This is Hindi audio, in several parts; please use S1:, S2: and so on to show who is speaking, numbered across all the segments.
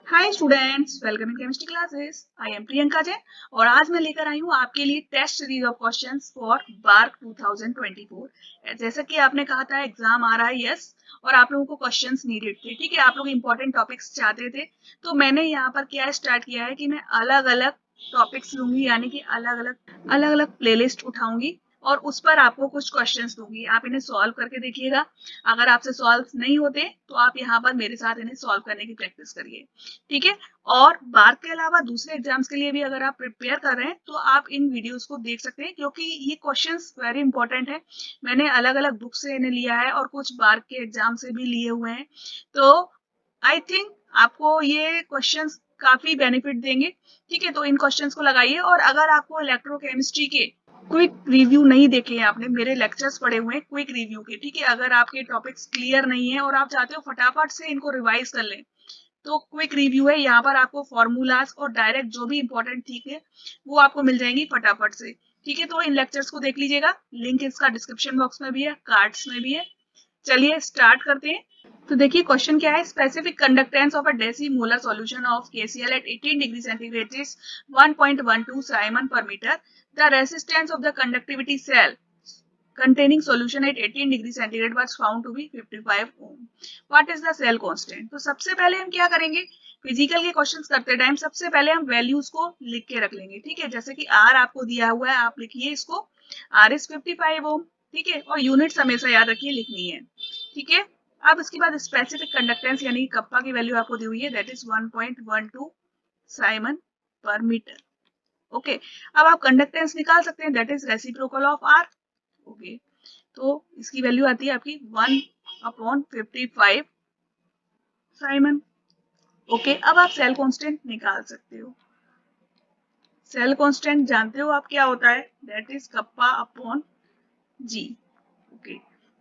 S1: Hi students, welcome in chemistry classes. I am Priyanka Jain और आज मैं लेकर आई हूँ आपके लिए test series of questions for BARC 2024। जैसा कि आपने कहा था एग्जाम आ रहा है, यस, और आप लोगों को क्वेश्चंस नीडेड थे, ठीक है, आप लोग इंपॉर्टेंट टॉपिक्स चाहते थे। तो मैंने यहाँ पर क्या स्टार्ट किया है कि मैं अलग अलग टॉपिक्स लूंगी, यानी कि अलग अलग प्लेलिस्ट उठाऊंगी और उस पर आपको कुछ क्वेश्चंस दूंगी। आप इन्हें सॉल्व करके देखिएगा। अगर आपसे सॉल्व नहीं होते तो आप यहाँ पर मेरे साथ इन्हें सॉल्व करने की प्रैक्टिस करिए, ठीक है। और बार्क के अलावा दूसरे एग्जाम्स के लिए भी अगर आप प्रिपेयर कर रहे हैं तो आप इन वीडियोस को देख सकते हैं, क्योंकि ये क्वेश्चंस वेरी इंपॉर्टेंट है। मैंने अलग अलग बुक से इन्हें लिया है और कुछ बार्क के एग्जाम से भी लिए हुए हैं। तो आई थिंक आपको ये क्वेश्चंस काफी बेनिफिट देंगे, ठीक है। तो इन क्वेश्चंस को लगाइए। और अगर आपको इलेक्ट्रोकेमिस्ट्री के क्विक रिव्यू नहीं देखे हैं, आपने मेरे लेक्चर्स पढ़े हुए हैं क्विक रिव्यू के, ठीक है, अगर आपके टॉपिक्स क्लियर नहीं है और आप चाहते हो फटाफट से इनको रिवाइज कर लें, तो क्विक रिव्यू है। यहाँ पर आपको फॉर्मूलाज और डायरेक्ट जो भी इंपॉर्टेंट ठीक है वो आपको मिल जाएंगी फटाफट से, ठीक है। तो इन लेक्चर्स को देख लीजिएगा, लिंक इसका डिस्क्रिप्शन बॉक्स में भी है, कार्ड्स में भी है। चलिए स्टार्ट करते हैं। तो देखिए क्वेश्चन क्या है। Specific conductance of a decimolar solution of KCl at 18 degree centigrade is 1.12 siemens per metre. The resistance of the conductivity cell containing solution at 18 degree centigrade was found to be 55 ohm. What is the cell constant? तो सबसे पहले हम क्या करेंगे, फिजिकल के क्वेश्चंस करते टाइम सबसे पहले हम वैल्यूज को लिख के रख लेंगे, ठीक है। जैसे कि R आपको दिया हुआ है, आप लिखिए इसको R is 55 ohm, ठीक है। और यूनिट्स हमेशा याद रखिए लिखनी है, ठीक है। अब इसके बाद स्पेसिफिक कंडक्टेंस यानी कप्पा की वैल्यू आपको दी हुई है, that is 1.12 siemens per metre. Okay, अब आप कंडक्टेंस निकाल सकते हैं, that is reciprocal of R। Okay, तो इसकी वैल्यू आती है आपकी 1/55 साइमन। ओके, अब आप सेल कांस्टेंट निकाल सकते हो। सेल कांस्टेंट जानते हो आप क्या होता है, that is kappa upon G. Okay,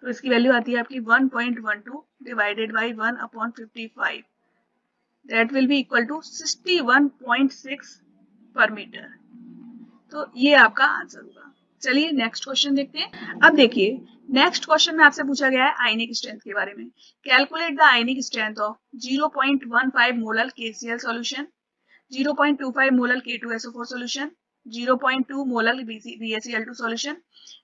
S1: तो इसकी वैल्यू आती है आपकी 1.12 divided by 1/55, that will be equal to 61.6 पर मीटर। तो ये आपका आंसर होगा। चलिए नेक्स्ट क्वेश्चन देखते हैं। अब देखिए नेक्स्ट क्वेश्चन में आपसे पूछा गया है आयनिक स्ट्रेंथ के बारे में। Calculate the ionic strength of 0.15 molar KCl solution, 0.25 molar K2SO4 solution, 0.2 molar BaCl2 solution,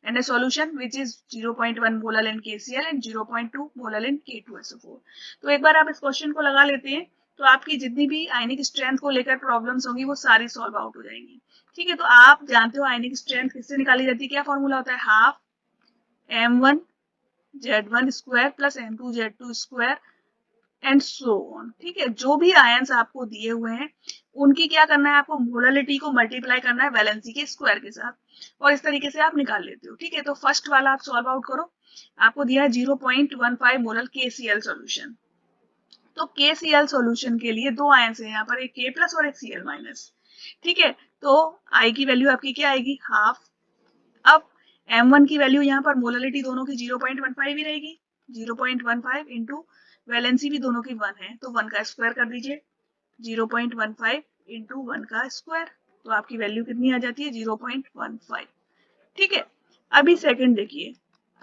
S1: and a solution which is 0.1 molar in KCl and 0.2 molar in K2SO4। तो एक बार आप इस क्वेश्चन को लगा लेते हैं तो आपकी जितनी भी आयनिक स्ट्रेंथ को लेकर प्रॉब्लम्स होंगी वो सारी सॉल्व आउट हो जाएंगी, ठीक है। तो आप जानते हो आयनिक स्ट्रेंथ किससे निकाली जाती है, क्या फॉर्मूला होता है, half M1Z1 square plus M2Z2 square and so on, ठीक है। जो भी आयंस आपको दिए हुए हैं उनकी क्या करना है, आपको मोलरिटी को मल्टीप्लाई करना है वैलेंसी के स्क्वायर के साथ और इस तरीके से आप निकाल लेते हो, ठीक है। तो फर्स्ट वाला आप सॉल्व आउट करो। आपको दिया है 0.15 मोलर KCl सॉल्यूशन। तो KCl सॉल्यूशन के लिए दो आयंस है यहाँ पर, एक K प्लस और एक Cl माइनस, ठीक है। तो I की वैल्यू आपकी क्या आएगी, हाफ। अब M1 की वैल्यू यहाँ पर मोलरिटी दोनों की 0.15 ही रहेगी, 0.15 इंटू वैलेंसी भी दोनों की 1 है तो 1 का स्क्वायर कर दीजिए, 0.15 इंटू 1 का स्क्वायर, तो आपकी वैल्यू कितनी आ जाती है, 0.15, ठीक है। अभी सेकंड देखिए।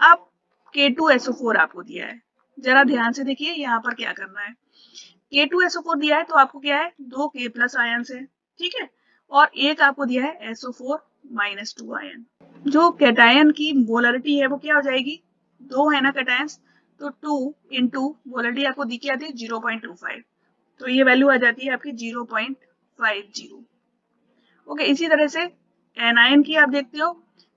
S1: अब K2SO4 आपको दिया है, जरा ध्यान से देखिए यहाँ पर क्या करना है। K2SO4 दिया है तो आपको क्या है, दो K प्लस आयंस है, ठीक है, और एक आपको दिया है SO4 माइनस 2 आयन। जो कैटायन की मोलरिटी है वो क्या हो जाएगी, दो है ना कैटायंस, तो 2 इंटू मोलरिटी आपको दी क्या थी 0.25, तो ये वैल्यू आ जाती है आपकी 0.50। ओके, इसी तरह से एनायन की आप देखते हो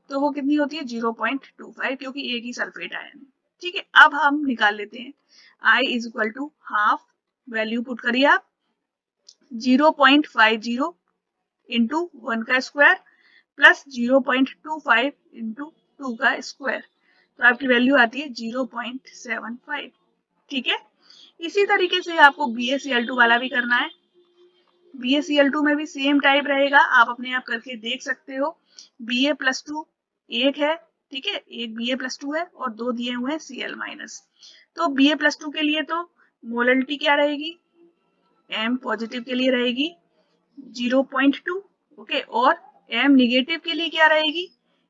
S1: तो वो कितनी होती है 0.25, क्योंकि एक ही सल्फेट आयन है, ठीक है। अब हम निकाल लेते हैं I is equal to half, value put करिए आप 0.50 इंटू 1 का स्क्वायर प्लस 0.25 इंटू 2 का स्क्वायर, तो आपकी वैल्यू आती है 0.75, ठीक है। इसी तरीके से आपको BaCl2 वाला भी करना है। BaCl2 में भी सेम टाइप रहेगा, आप अपने आप करके देख सकते हो। Ba+2 एक है, ठीक है, एक Ba+2 है और दो दिए हुए हैं Cl माइनस। तो Ba+2 के लिए तो मोलरिटी क्या रहेगी, M पॉजिटिव के लिए रहेगी 0.2, ओके, और M निगेटिव के लिए क्या रहेगी,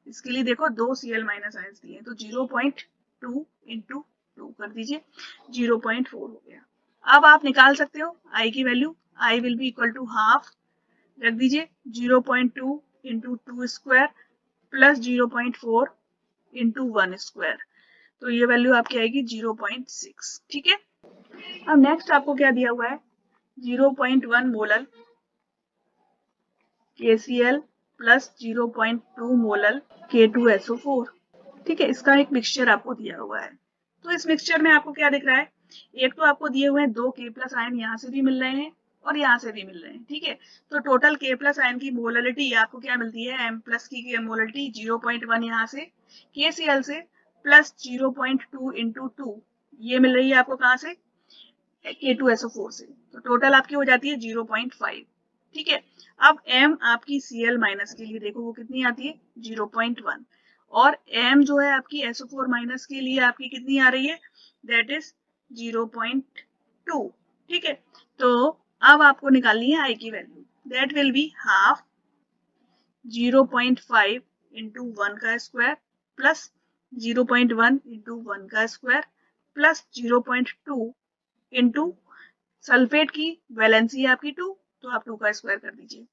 S1: इसके लिए देखो दो Cl माइनस आयंस दिए हैं तो 0.2 इंटू 2 कर दीजिए, 0.4 हो गया। अब आप निकाल सकते हो I की value, I will be equal to half रख दीजिए 0.2 into 2 square plus 0.4 into 1 square, तो ये वैल्यू आपकी आएगी 0.6। ठीक है, अब नेक्स्ट आपको क्या दिया हुआ है 0.1 molar KCl plus 0.2 molar K2SO4। ठीक है, इसका एक मिक्सचर आपको दिया हुआ है। तो इस मिक्सचर में आपको क्या दिख रहा है, एक तो आपको दिए हुए हैं 2 K प्लस आयन यहाँ से भी मिल रहे हैं और यहाँ से भी मिल रहे हैं। ठीक है, तो टोटल K प्लस आयन की मोलरिटी आपको क्या मिलती है, M प्लस की मोलरिटी 0.1 यहाँ से KCl से प्लस 0.2 इंटू 2 ये मिल रही है आपको कहाँ से, K2SO4 से, तो टोटल आपकी हो जाती है 0.5। ठीक है, अब M आपकी Cl माइनस के लिए देखो वो कितनी आती है 0.1 और M जो है आपकी SO4 माइनस के लिए आपकी कितनी आ रही है, दैट इज 0.2। ठीक है, तो अब आपको निकालनी है I की value, that will be half 0.5 into 1 का स्क्वायर प्लस 0.1 इंटू 1 का स्क्वायर प्लस 0.2 इंटू सल्फेट की वैलेंसी आपकी 2, तो आप 2 का स्क्वायर कर दीजिए,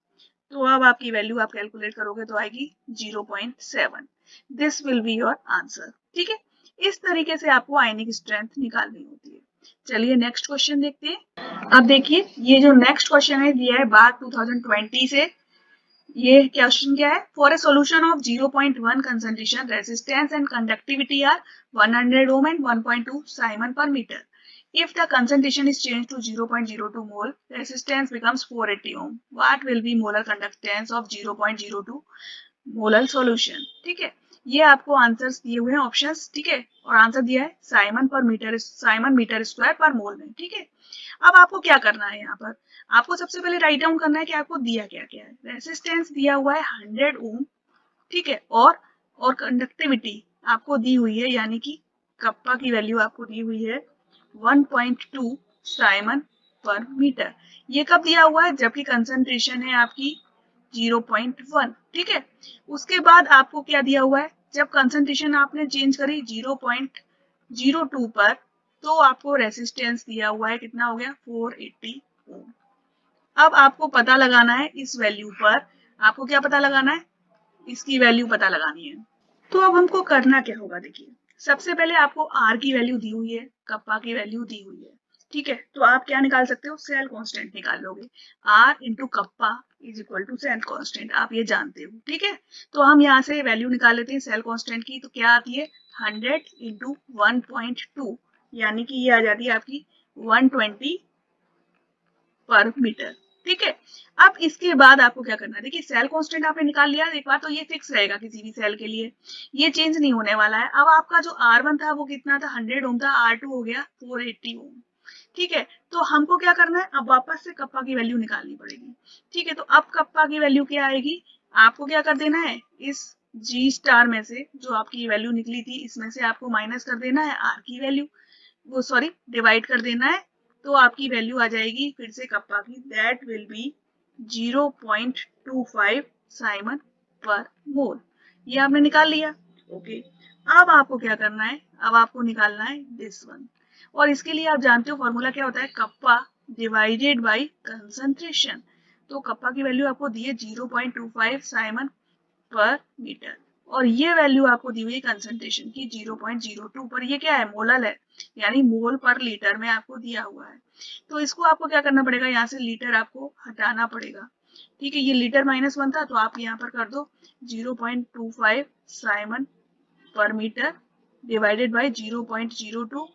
S1: तो अब आपकी वैल्यू आप कैलकुलेट करोगे तो आएगी 0.7। This will be your answer. ठीक है, इस तरीके से आपको आयनिक स्ट्रेंथ निकालनी होती है। चलिए नेक्स्ट क्वेश्चन देखते हैं। अब देखिए ये जो नेक्स्ट क्वेश्चन है दिया है बार 2020 से, ये क्वेश्चन क्या है, for a solution of 0.1 concentration resistance and conductivity are 100 ohm and 1.2 Simon per meter. If the concentration is changed to 0.02 mole, resistance becomes 480 ohm. What will be molar conductance of 0.02 molar solution? ठीक है, ये आपको आंसर्स दिए हुए हैं ऑप्शंस। ठीक है, और आंसर दिया है साइमन मीटर स्क्वायर पर मोल में। ठीक है, अब आपको क्या करना है, यहाँ पर आपको सबसे पहले राइट डाउन करना है कि आपको दिया क्या क्या है। रेसिस्टेंस दिया हुआ है 100 ओम। ठीक है, और कंडक्टिविटी आपको दी हुई है, यानी कि कप्पा की वैल्यू आपको दी हुई है 1.2 साइमन पर मीटर। ये कब दिया हुआ है, जबकि कंसंट्रेशन है आपकी 0.1। ठीक है, उसके बाद आपको क्या दिया हुआ है, जब कंसंट्रेशन आपने चेंज करी 0.02 पर, तो आपको रेसिस्टेंस दिया हुआ है कितना हो गया 480 ओम। अब आपको पता लगाना है इस वैल्यू पर, आपको क्या पता लगाना है, इसकी वैल्यू पता लगानी है। तो अब हमको करना क्या होगा, देखिए सबसे पहले आपको आर की वैल्यू दी हुई है, कप्पा की वैल्यू दी हुई है। ठीक है, तो आप क्या निकाल सकते हो, सेल कांस्टेंट निकाल लोगे, R into kappa is equal to cell constant, आप ये जानते हो। ठीक है, तो हम यहाँ से वैल्यू निकाल लेते हैं सेल कांस्टेंट की, तो क्या आती है 100 इंटू 1.2, यानी कि ये आ जाती है आपकी 120 पर मीटर। ठीक है, अब इसके बाद आपको क्या करना है, देखिए सेल कांस्टेंट आपने निकाल लिया एक बार, तो ये फिक्स रहेगा किसी भी सेल के लिए, ये चेंज नहीं होने वाला है। अब आपका जो R1 था वो कितना था 100 ओम था, R2 हो गया 480 ओम। ठीक है, तो हमको क्या करना है, अब वापस से कप्पा की वैल्यू निकालनी पड़ेगी। ठीक है, तो अब कप्पा की वैल्यू क्या आएगी, आपको क्या कर देना है, इस G स्टार में से जो आपकी वैल्यू निकली थी इसमें से आपको माइनस कर देना है R की वैल्यू, वो सॉरी डिवाइड कर देना है, तो आपकी वैल्यू आ जाएगी फिर से कप्पा की, दैट विल बी 0.25 साइमन पर मोल। ये आपने निकाल लिया। ओके, अब आपको क्या करना है, अब आपको निकालना है दिस वन, और इसके लिए आप जानते हो फॉर्मूला क्या होता है, कप्पा डिवाइडेड बाय कंसंट्रेशन। तो कप्पा की वैल्यू आपको दी है 0.25 साइमन पर मीटर, और ये वैल्यू आपको दी हुई है कंसंट्रेशन की 0.02 पर, ये क्या है मोलल है, यानी मोल पर लीटर में आपको दिया हुआ है। तो इसको आपको क्या करना पड़ेगा, यहाँ से लीटर आपको हटाना पड़ेगा। ठीक है, ये लीटर -1 था, तो आप यहाँ पर कर दो 0.25 Simon per metre divided by 0.02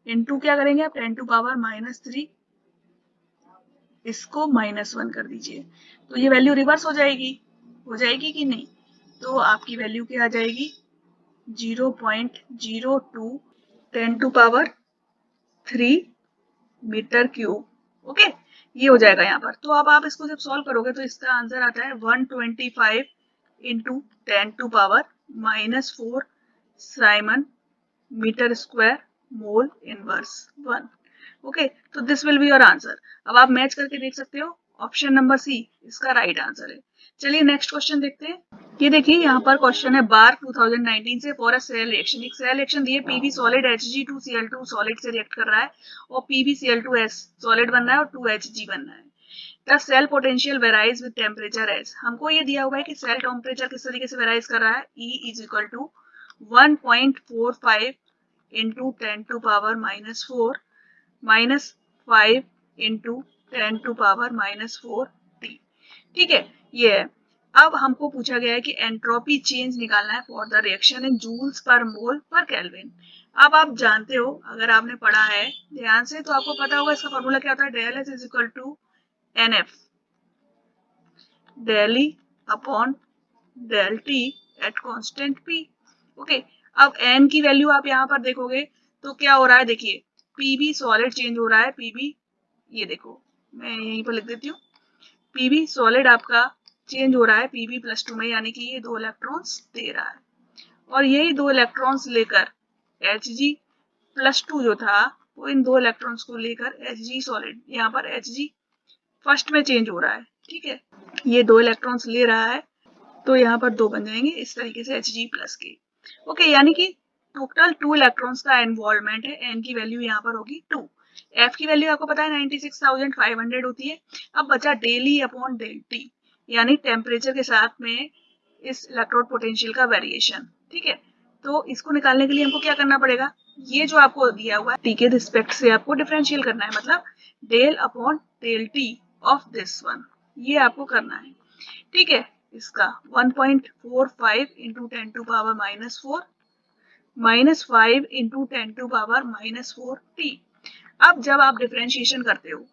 S1: into क्या करेंगे आप 10 टू पावर -3, इसको -1 कर दीजिए, तो ये वैल्यू रिवर्स हो जाएगी कि नहीं, तो आपकी वैल्यू क्या आ जाएगी 0.02 10 to power 3 meter cube. Okay, ये हो जाएगा यहाँ पर। तो अब आप इसको जब सॉल्व करोगे तो इसका आंसर आता है 125 into 10 to power -4 siemens metre square mole inverse 1। Okay, तो this will be your answer. अब आप मैच करके देख सकते हो, ऑप्शन नंबर सी इसका राइट आंसर है। चलिए नेक्स्ट क्वेश्चन देखते हैं। ये देखिए यहाँ पर क्वेश्चन है बार 2019 से, फॉर अ सेल रिएक्शन। एक सेल रिएक्शन दिए, पीबी सॉलिड Hg2Cl2 सॉलिड से रिएक्ट कर रहा है और PbCl2S सॉलिड बन रहा है और 2Hg बन रहा है। The cell potential varies with temperature as, हमको ये दिया हुआ है कि सेल टेम्परेचर किस तरीके से वेराइज कर रहा है, E is equal to 1.45 into 10 to power -4 minus 5 into 10 to power -4 T. ठीक है, ये है। अब हमको पूछा गया है कि एंट्रोपी चेंज निकालना है for the reaction in joules per mole पर केल्विन। अब आप जानते हो, अगर आपने पढ़ा है ध्यान से तो आपको पता होगा इसका फॉर्मूला क्या होता है, del S is equal to NF del E upon del T at constant P। Okay, अब N की वैल्यू आप यहाँ पर देखोगे तो क्या हो रहा है, देखिए PB सॉलिड चेंज हो रहा है, PB ये देखो मैं यहीं पर लिख देती हूँ, PB सॉलिड आपका चेंज हो रहा है Pb+2 में, यानी कि ये 2 इलेक्ट्रॉन्स दे रहा है और यही 2 इलेक्ट्रॉन्स लेकर Hg+2 जो था वो इन 2 इलेक्ट्रॉन्स को लेकर Hg सॉलिड, यहाँ पर Hg फर्स्ट में चेंज हो रहा है। ठीक है, ये 2 इलेक्ट्रॉन्स ले रहा है तो यहाँ पर 2 बन जाएंगे इस तरीके से Hg+K। ओके, यानी कि टोटल 2 इलेक्ट्रॉन्स का इन्वॉल्वमेंट है, N की वैल्यू यहाँ पर होगी 2, F की वैल्यू आपको पता है 96,500 होती है। अब बचा del E upon del T, यानी टेम्परेचर के साथ में इस इलेक्ट्रोड पोटेंशियल का वेरिएशन। ठीक है, तो इसको निकालने के लिए हमको क्या करना पड़ेगा, ये जो आपको दिया हुआ है T के रिस्पेक्ट से आपको डिफरेंशियल करना है, मतलब del upon del T of this one, ये आपको करना है। ठीक है, इसका 1.45 into 10 to power -4 -5 into 10 to power -4 T. अब जब आप डिफरेंशिएशन करते हो,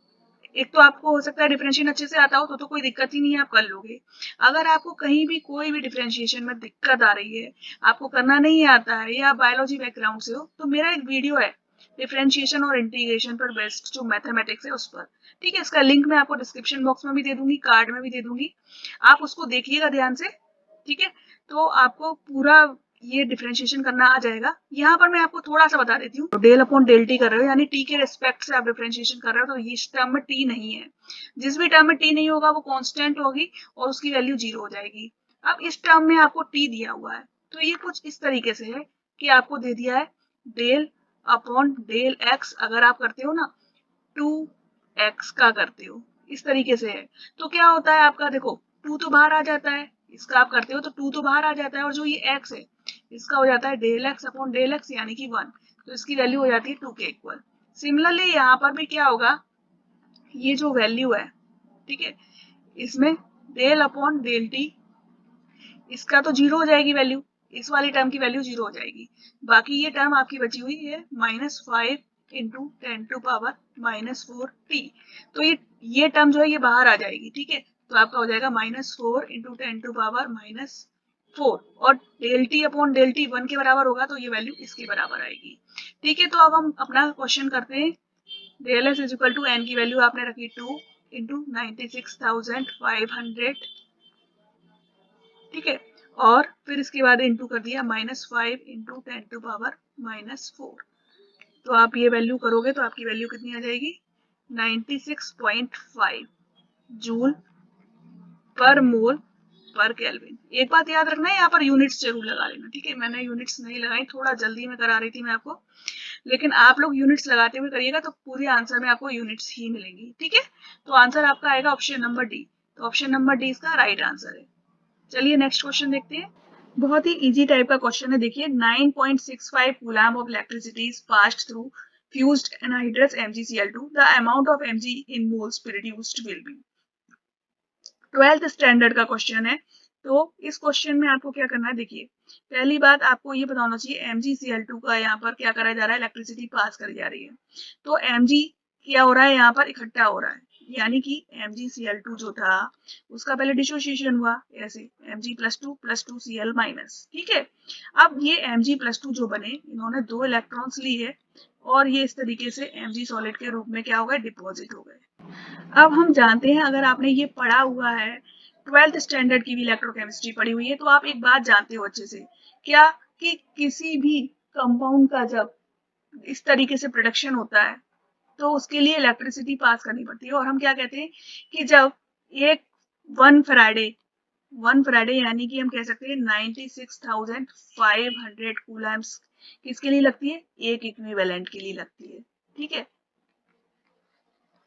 S1: एक तो आपको हो सकता है डिफरेंशिएशन अच्छे से आता हो तो कोई दिक्कत ही नहीं है, आप कर लोगे। अगर आपको कहीं भी कोई भी डिफरेंशिएशन में दिक्कत आ रही है, आपको करना नहीं आता है या बायोलॉजी बैकग्राउंड से हो, तो मेरा एक वीडियो है डिफरेंशिएशन और इंटीग्रेशन पर बेस्ड जो मैथमेटिक्स है उस पर। ठीक है, इसका लिंक मैं आपको डिस्क्रिप्शन बॉक्स में भी दे दूंगी, कार्ड में भी दे दूंगी, आप उसको देखिएगा ध्यान से। ठीक है, तो आपको पूरा ये डिफरेंशिएशन करना आ जाएगा। यहाँ पर मैं आपको थोड़ा सा बता देती हूँ, डेल अपॉन डेल टी कर रहे हो यानी टी के रिस्पेक्ट से आप डिफरेंशिएशन कर रहे हो, तो इस टर्म में टी नहीं है, जिस भी टर्म में टी नहीं होगा वो कांस्टेंट होगी और उसकी वैल्यू 0 हो जाएगी। अब इस टर्म में आपको टी दिया हुआ है तो ये कुछ इस तरीके से है कि आपको दे दिया है डेल अपॉन डेल एक्स, अगर आप करते हो ना 2x का करते हो इस तरीके से है, तो क्या होता है आपका, देखो 2 तो बाहर आ जाता है, इसका आप करते हो तो 2 तो बाहर आ जाता है और जो ये x है इसका हो जाता है del X upon del X यानी कि 1, तो इसकी वैल्यू हो जाती है 2 के इक्वल। सिमिलरली यहाँ पर भी क्या होगा, ये जो वैल्यू है, ठीक है, इसमें डेल अपॉन डेल टी, इसका तो 0 हो जाएगी वैल्यू, इस वाली टर्म की वैल्यू 0 हो जाएगी, बाकी ये टर्म आपकी बची हुई है -5 इंटू 10 टू पावर -4 टी, तो ये टर्म जो है ये बाहर आ जाएगी। ठीक है, तो आपका हो जाएगा -4 इंटू 10 टू पावर -4 और del T upon del T 1 के बराबर होगा तो ये वैल्यू इसके बराबर आएगी। ठीक है, तो अब हम अपना क्वेश्चन करते हैं। Del S is equal to N की वैल्यू आपने रखी 2 इंटू 96,500। ठीक है, और फिर इसके बाद इंटू कर दिया -5 इंटू 10 टू पावर -4, तो आप ये वैल्यू करोगे तो आपकी वैल्यू कितनी आ जाएगी 96.5 जूल पर मोल पर केल्विन। एक बात याद रखना है, यहाँ पर यूनिट्स जरूर लगा लेना। ठीक है, मैंने यूनिट्स नहीं लगाई, थोड़ा जल्दी में करा रही थी मैं आपको, लेकिन आप लोग यूनिट्स लगाते हुए करिएगा तो पूरे आंसर में आपको यूनिट्स ही मिलेंगी। ठीक है, तो आंसर आपका आएगा ऑप्शन नंबर डी, तो ऑप्शन नंबर डी इसका राइट आंसर है। चलिए नेक्स्ट क्वेश्चन देखते हैं, बहुत ही इजी टाइप का क्वेश्चन है। देखिए 9.65 coulomb of electricity is passed through fused anhydrous MgCl2, the amount of Mg in moles produced will be. 12th standard का क्वेश्चन है, तो इस क्वेश्चन में आपको क्या करना है, देखिए पहली बात आपको ये पता होना चाहिए MgCl2 का यहाँ पर क्या करा जा रहा है, इलेक्ट्रिसिटी पास करी जा रही है, तो Mg क्या हो रहा है यहाँ पर इकट्ठा हो रहा है, यानी कि MgCl2 जो था उसका पहले डिसोसिएशन हुआ ऐसे Mg+2+2Cl-। ठीक है, अब ये Mg+2 जो बने, इन्होंने 2 इलेक्ट्रॉन्स लिए और ये इस तरीके से Mg सॉलिड के रूप में क्या हो गए, डिपॉजिट हो गए। अब हम जानते हैं, अगर आपने ये पढ़ा हुआ है 12th स्टैंडर्ड की भी इलेक्ट्रोकेमिस्ट्री पढ़ी हुई है, तो आप एक बात जानते हो अच्छे से, क्या कि किसी भी कंपाउंड का जब इस तरीके से प्रोडक्शन होता है तो उसके लिए इलेक्ट्रिसिटी पास करनी पड़ती है, और हम क्या कहते हैं कि जब एक 1 फैराडे यानी कि हम कह सकते हैं 96,500 कूलम्स किसके लिए लगती है, एक इक्विवेलेंट के लिए लगती है। ठीक है,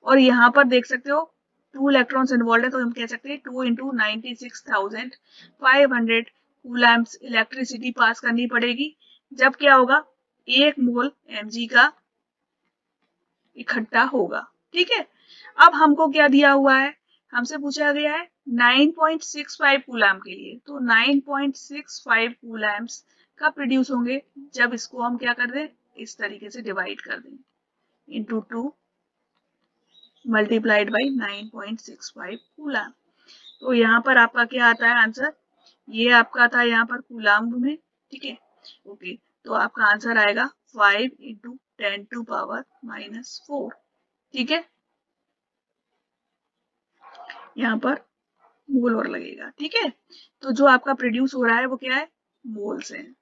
S1: और यहाँ पर देख सकते हो 2 इलेक्ट्रॉन्स इन्वॉल्व है तो हम कह सकते हैं 2 इंटू 96,500 कूलम्स इलेक्ट्रिसिटी पास करनी पड़ेगी जब क्या होगा 1 मोल mg का इकट्ठा होगा। ठीक है, अब हमको क्या दिया हुआ है, हमसे पूछा गया है 9.65 कूलम के लिए, तो 9.65 कूलम्स का प्रोड्यूस होंगे जब इसको हम क्या कर दें, इस तरीके से डिवाइड कर दें इंटू 2 मल्टीप्लाइड बाई 9.65 कूलम। तो यहाँ पर आपका क्या आता है आंसर, ये आपका था यहाँ पर कूलम में। ठीक है, ओके, तो आपका आंसर आएगा 5 इंटू 10⁻⁻4। ठीक है, यहाँ पर मोल और लगेगा। ठीक है, तो जो आपका प्रोड्यूस हो रहा है वो क्या है, मोल्स है।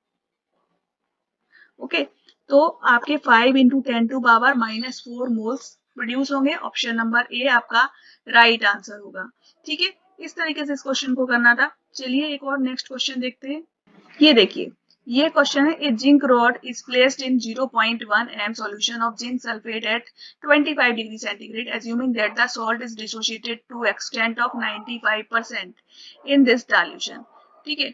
S1: ओके, तो आपके 5 इंटू 10⁻⁻4 मोल्स प्रोड्यूस होंगे। ऑप्शन नंबर ए आपका राइट आंसर होगा। ठीक है, इस तरीके से इस क्वेश्चन को करना था। चलिए एक और नेक्स्ट क्वेश्चन देखते हैं। ये देखिए, ये क्वेश्चन है, ए zinc rod is placed in 0.1 m solution of zinc sulfate at 25 degree centigrade assuming that the salt is dissociated to extent of 95% in this dilution। ठीक है,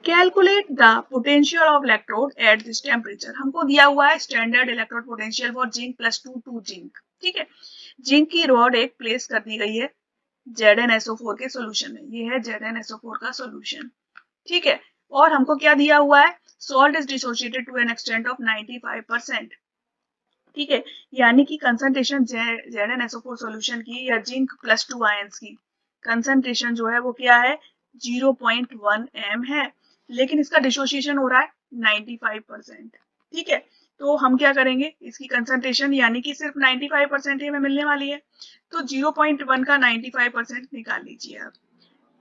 S1: calculate the potential of electrode at this temperature. हमको दिया हुआ है standard electrode potential for zinc +2 to zinc. ठीक है, जिंक की रॉड एक प्लेस कर दी गई है ZnSO4 के सॉल्यूशन में, ये है ZnSO4 का सॉल्यूशन। ठीक है, और हमको क्या दिया हुआ है, salt is dissociated to an extent of 95%। ठीक है, यानी कि कंसंट्रेशन ZnSO4 सॉल्यूशन की या जिंक +2 आयंस की कंसंट्रेशन जो है वो क्या है, 0.1 m है, लेकिन इसका डिसोसिएशन हो रहा है 95%। ठीक है, तो हम क्या करेंगे, इसकी कंसंट्रेशन यानी कि सिर्फ 95% ही हमें मिलने वाली है, तो 0.1 का 95% निकाल लीजिए आप,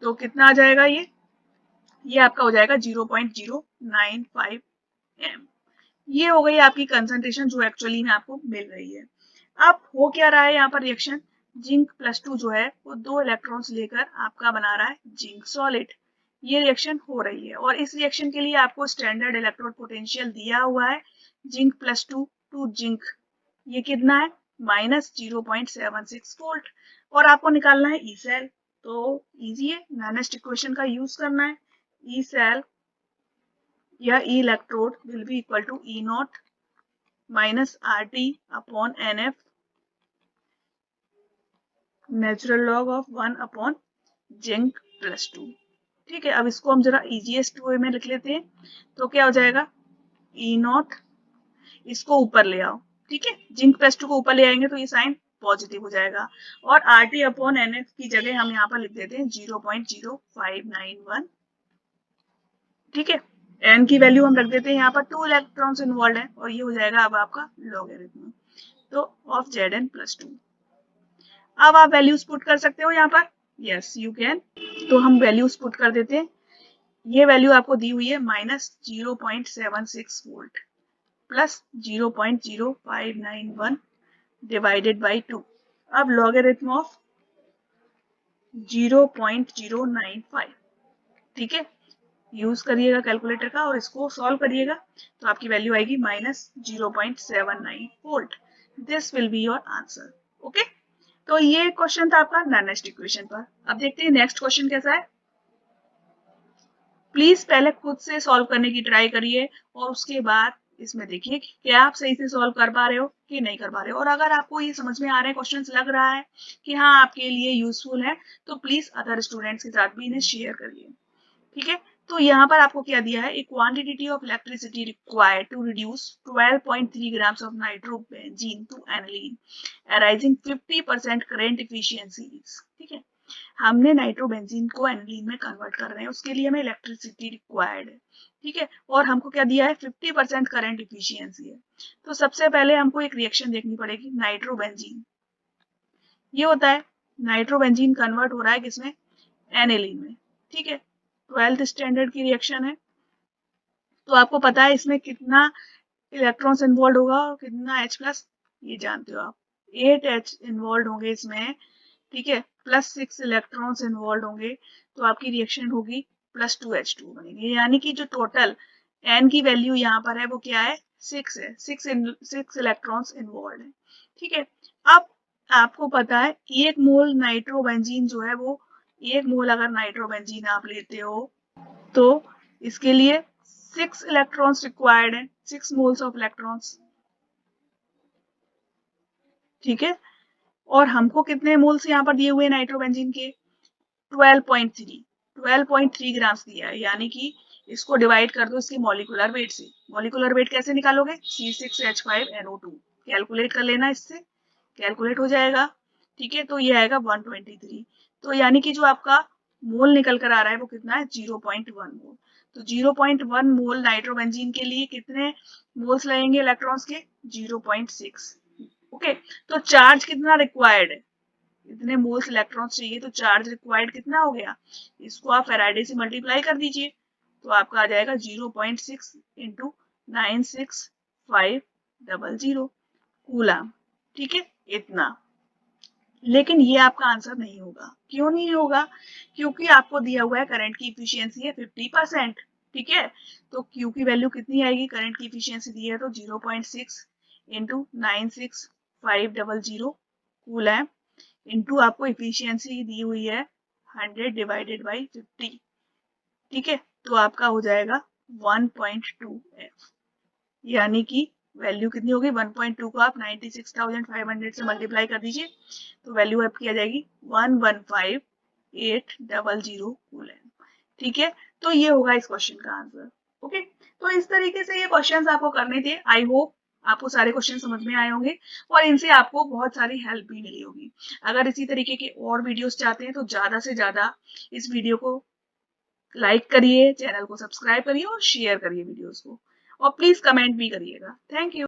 S1: तो कितना आ जाएगा, ये आपका हो जाएगा 0.095 m। ये हो गई आपकी कंसंट्रेशन जो एक्चुअली में आपको मिल रही है। अब हो क्या रहा है यहाँ पर रिएक्शन, जिंक +2 जो है वो 2 इलेक्ट्रॉन्स लेकर आपका बना रहा है जिंक सॉलिड। ये रिएक्शन हो रही है और इस रिएक्शन के लिए आपको स्टैंडर्ड इलेक्ट्रोड पोटेंशियल दिया हुआ है जिंक +2 टू जिंक, ये कितना है, -0.76 वोल्ट, और आपको निकालना है ई सेल। तो इजी है, नेक्स्ट इक्वेशन का यूज करना है। ई सेल या E electrode will be equal to E naught minus RT upon NF natural log of 1 upon zinc +2। ठीक है, अब इसको हम जरा इजीएस्ट वे में लिख लेते हैं, तो क्या हो जाएगा, ई नॉट, इसको ऊपर ले आओ। ठीक है, जिंक +2 को ऊपर ले आएंगे तो ये साइन पॉजिटिव हो जाएगा, और RT अपॉन NF की जगह हम यहाँ पर लिख देते हैं 0.0591। ठीक है, n की वैल्यू हम रख देते हैं यहाँ पर, 2 इलेक्ट्रॉन्स इन्वॉल्व है, और ये हो जाएगा अब आपका लॉगरिथम तो ऑफ Zn+2। अब आप वैल्यूज पुट कर सकते हो यहाँ पर, यस यू कैन। तो हम वैल्यूज पुट कर देते हैं, ये वैल्यू आपको दी हुई है -0.76 वोल्ट प्लस 0.0591 डिवाइडेड बाई 2। अब लॉगरिथम ऑफ 0.095, ठीक है, यूज करिएगा कैलकुलेटर का और इसको सॉल्व करिएगा, तो आपकी वैल्यू आएगी -0.79 volt. This will be your answer. Okay, तो ये क्वेश्चन था आपका नेक्स्ट इक्वेशन पर। अब देखते हैं नेक्स्ट क्वेश्चन कैसा है। प्लीज पहले खुद से सॉल्व करने की ट्राई करिए और उसके बाद इसमें देखिए कि क्या आप सही से सॉल्व कर पा रहे हो कि नहीं कर पा रहे हो, और अगर आपको ये समझ में आ रहे हैं क्वेश्चंस, लग रहा है कि हाँ आपके लिए यूजफुल है, तो प्लीज अदर स्टूडेंट्स के साथ भी इन्हें शेयर करिए। ठीक है, तो यहाँ पर आपको क्या दिया है, एक quantity of electricity required to reduce 12.3 grams of nitrobenzene to aniline arising 50% current efficiency. ठीक है, हमने नाइट्रोबेंजीन को एनिलीन में कन्वर्ट कर रहे हैं, उसके लिए हमें इलेक्ट्रिसिटी रिक्वायर्ड है। ठीक है, और हमको क्या दिया है, 50% करंट एफिशिएंसी है। तो सबसे पहले हमको एक रिएक्शन देखनी पड़ेगी, नाइट्रोबेंजीन, ये होता है नाइट्रोबेंजीन कन्वर्ट हो रहा है किसमें, एनिलीन में। ठीक है, 12th स्टैंडर्ड की रिएक्शन है, तो आपको पता है इसमें कितना इलेक्ट्रॉन्स इन्वॉल्व होगा और कितना H+, ये जानते हो आप, 8 H इन्वॉल्व होंगे इसमें। ठीक है, +6 इलेक्ट्रॉन्स इन्वॉल्व होंगे, तो आपकी रिएक्शन होगी +2 H2 बनेंगे, यानी कि जो टोटल N की वैल्यू यहाँ पर है वो क्या है, 6 है, 6 इलेक्ट्रॉन्स इन्वॉल्व है। ठीक है, अब आपको पता है 1 मोल नाइट्रोबेंजीन जो है वो 1 मोल अगर नाइट्रोबेंजीन आप लेते हो तो इसके लिए 6 इलेक्ट्रॉन्स रिक्वायर्ड है, 6 मोल्स ऑफ इलेक्ट्रॉन्स। ठीक है, और हमको कितने मोल्स यहाँ पर दिए हुए नाइट्रोबेंजीन के 12.3 ग्राम्स दिया है, यानी कि इसको डिवाइड कर दो इसके मॉलिक्यूलर वेट से। मॉलिक्यूलर वेट कैसे निकालोगे, C6H5NO2 कैलकुलेट कर लेना, इससे कैलकुलेट हो जाएगा। ठीक है, तो ये आएगा 123। तो यानी कि जो आपका मोल निकल कर आ रहा है वो कितना है 0.1 मोल। तो 0.1 मोल नाइट्रोबेंजीन के लिए कितने मोल्स लगेंगे इलेक्ट्रॉन्स के 0.6। ओके, तो चार्ज कितना रिक्वायर्ड है, इतने मोल्स इलेक्ट्रॉन्स चाहिए, तो चार्ज रिक्वायर्ड कितना हो गया, इसको आप फैराडे से मल्टीप्लाई कर दीजिए तो आपका आ जाएगा 0.6 इंटू 96500 कूलम। ठीक है, इतना। लेकिन ये आपका आंसर नहीं होगा, क्यों नहीं होगा, क्योंकि आपको दिया हुआ है करंट की इफिशियंसी है 50%। ठीक है, तो Q की वैल्यू कितनी आएगी, करंट की इफिशियंसी दी है तो 0.6 इंटू 96500 कूलम इंटू आपको इफिशियंसी दी हुई है 100 डिवाइडेड बाई 50। ठीक है, तो आपका हो जाएगा 1.2F, यानी कि वैल्यू कितनी होगी 1.2 को आप 96,500 से मल्टीप्लाई कर दीजिए तो वैल्यू आपकी आ जाएगी 115800 कूलन। ठीक है, तो ये होगा इस क्वेश्चन का आंसर। ओके, तो इस तरीके से ये क्वेश्चंस आपको करने थे। आई होप आपको सारे क्वेश्चन समझ में आए होंगे और इनसे आपको बहुत सारी हेल्प भी मिली होगी। अगर इसी तरीके के और वीडियोस चाहते हैं तो ज्यादा से ज्यादा इस वीडियो को लाइक करिए, चैनल को सब्सक्राइब करिए और शेयर करिए वीडियोस को, और प्लीज कमेंट भी करिएगा। Thank you.